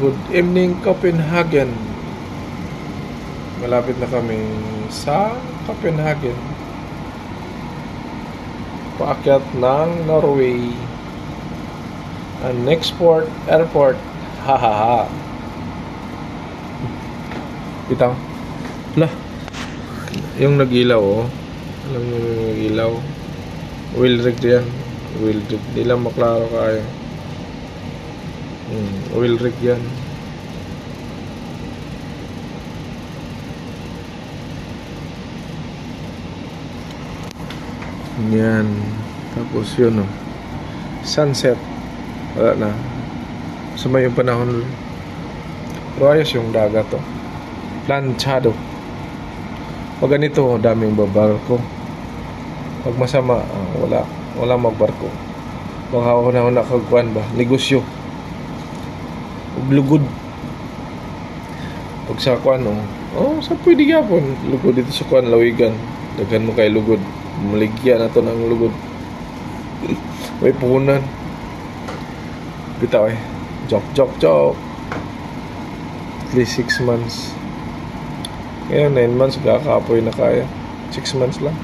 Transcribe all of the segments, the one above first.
Good evening, Copenhagen. Malapit na kami sa Copenhagen. Paakyat ng Norway. Ang next port, airport. Hahaha. Kita. Lah. Yung nag-ilaw, oh. Alam mo yung nag-ilaw. Wheel rig yan. Wheel rig. Di lang maklaro kaya. Oil rig yan. Yan. Tapos yun, oh. Sunset. Wala na. Sumay yung panahon. Pero ayos yung dagat, oh. Planchado. Pag ganito, daming babarko. Pag masama, wala magbarko. Baka una kagkuhan ba? Negosyo. Lugod. Pag sa kuan, sa pwede gapon lugod dito sa kuan, lawigan. Daghan mo kay lugod. Maligyan na to ng lugod. May puhunan. Bitaw Joke. At least 6 months. Kaya 9 months kakapoy na kaya. 6 months lang.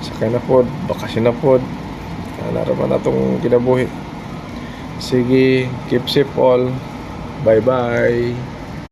Sakay na pod, bakasyon na pod. Naraman na itong kinabuhi. Sige, keep safe all. Bye-bye.